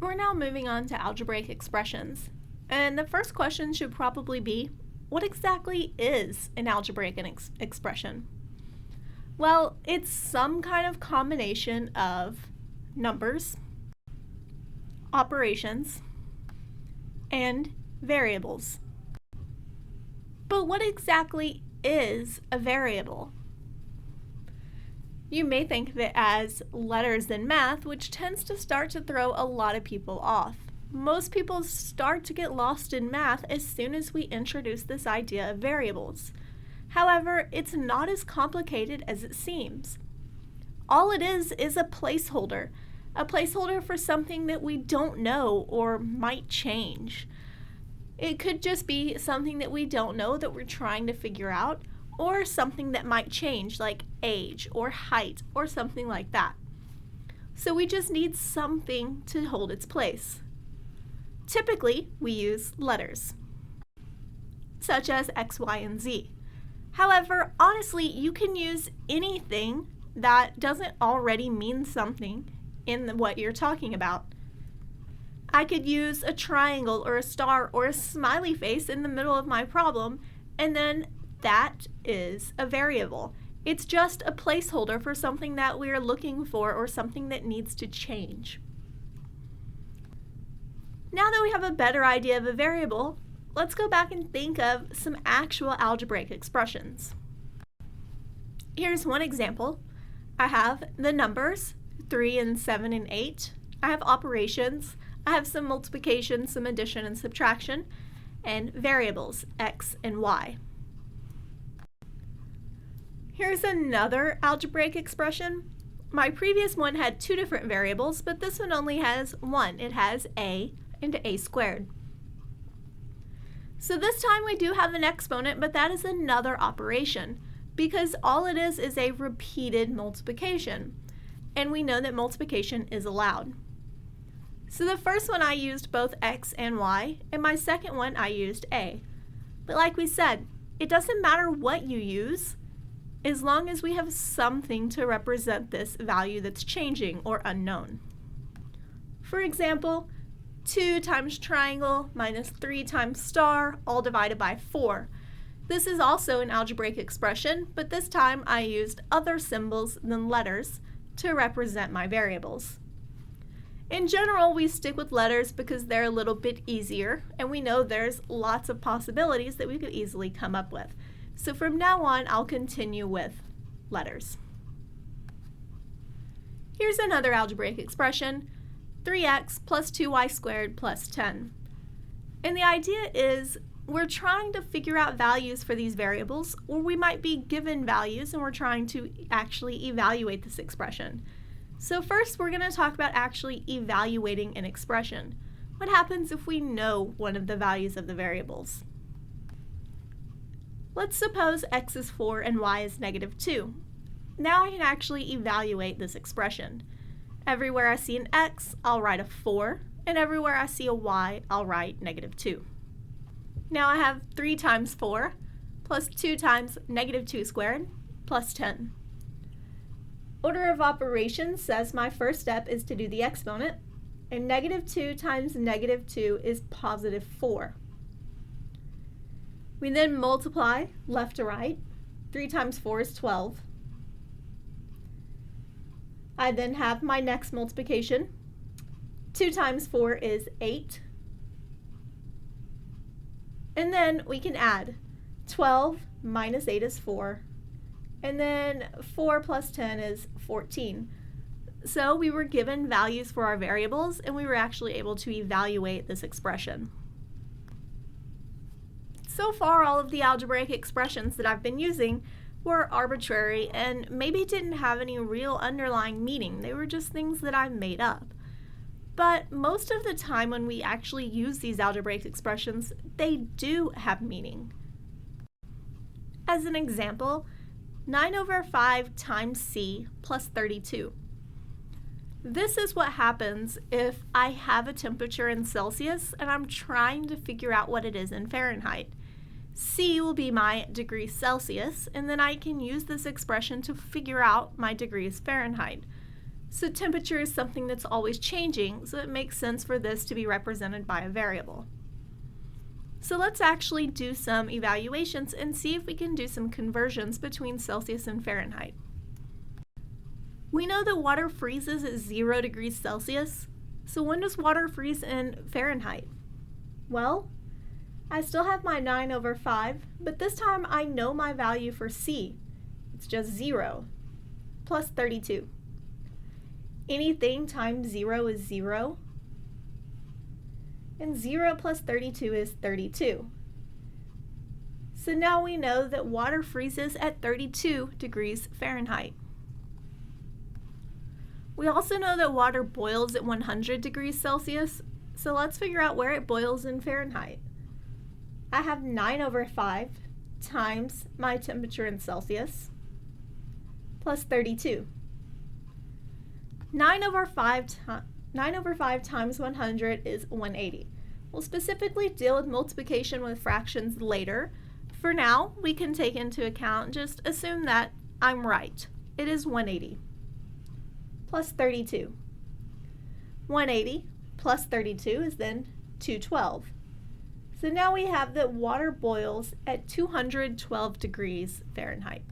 We're now moving on to algebraic expressions. And the first question should probably be, what exactly is an algebraic expression? Well, it's some kind of combination of numbers, operations, and variables. But what exactly is a variable? You may think of it as letters in math, which tends to start to throw a lot of people off. Most people start to get lost in math as soon as we introduce this idea of variables. However, it's not as complicated as it seems. All it is a placeholder for something that we don't know or might change. It could just be something that we don't know that we're trying to figure out, or something that might change, like age or height or something like that. So we just need something to hold its place. Typically, we use letters, such as X, Y, and Z. However, honestly, you can use anything that doesn't already mean something in what you're talking about. I could use a triangle or a star or a smiley face in the middle of my problem, and then that is a variable. It's just a placeholder for something that we're looking for or something that needs to change. Now that we have a better idea of a variable, let's go back and think of some actual algebraic expressions. Here's one example. I have the numbers 3 and 7 and 8. I have operations. I have some multiplication, some addition and subtraction, and variables x and y. Here's another algebraic expression. My previous one had two different variables, but this one only has one. It has a and a squared. So this time we do have an exponent, but that is another operation because all it is a repeated multiplication, and we know that multiplication is allowed. So the first one I used both x and y, and my second one I used a. But like we said, it doesn't matter what you use, as long as we have something to represent this value that's changing or unknown. For example, 2 times triangle minus 3 times star, all divided by 4. This is also an algebraic expression, but this time I used other symbols than letters to represent my variables. In general, we stick with letters because they're a little bit easier, and we know there's lots of possibilities that we could easily come up with. So from now on, I'll continue with letters. Here's another algebraic expression, 3x plus 2y squared plus 10. And the idea is we're trying to figure out values for these variables, or we might be given values and we're trying to actually evaluate this expression. So first, we're going to talk about actually evaluating an expression. What happens if we know one of the values of the variables? Let's suppose x is 4 and y is -2. Now I can actually evaluate this expression. Everywhere I see an x, I'll write a 4, and everywhere I see a y, I'll write -2. Now I have 3 times 4 plus 2 times -2 squared plus 10. Order of operations says my first step is to do the exponent, and -2 times -2 is +4. We then multiply left to right. 3 times 4 is 12. I then have my next multiplication. 2 times 4 is 8. And then we can add 12 minus 8 is 4. And then 4 plus 10 is 14. So we were given values for our variables, and we were actually able to evaluate this expression. So far, all of the algebraic expressions that I've been using were arbitrary and maybe didn't have any real underlying meaning. They were just things that I made up. But most of the time when we actually use these algebraic expressions, they do have meaning. As an example, 9/5 times c plus 32. This is what happens if I have a temperature in Celsius and I'm trying to figure out what it is in Fahrenheit. C will be my degrees Celsius, and then I can use this expression to figure out my degrees Fahrenheit. So temperature is something that's always changing, so it makes sense for this to be represented by a variable. So let's actually do some evaluations and see if we can do some conversions between Celsius and Fahrenheit. We know that water freezes at 0 degrees Celsius, so when does water freeze in Fahrenheit? Well, I still have my 9/5, but this time I know my value for C. It's just 0 plus 32. Anything times 0 is 0, and 0 plus 32 is 32. So now we know that water freezes at 32 degrees Fahrenheit. We also know that water boils at 100 degrees Celsius, so let's figure out where it boils in Fahrenheit. I have 9/5 times my temperature in Celsius plus 32. 9/5 times 100 is 180. We'll specifically deal with multiplication with fractions later. For now, we can take into account, just assume that I'm right. It is 180 plus 32. 180 plus 32 is then 212. So now we have that water boils at 212 degrees Fahrenheit.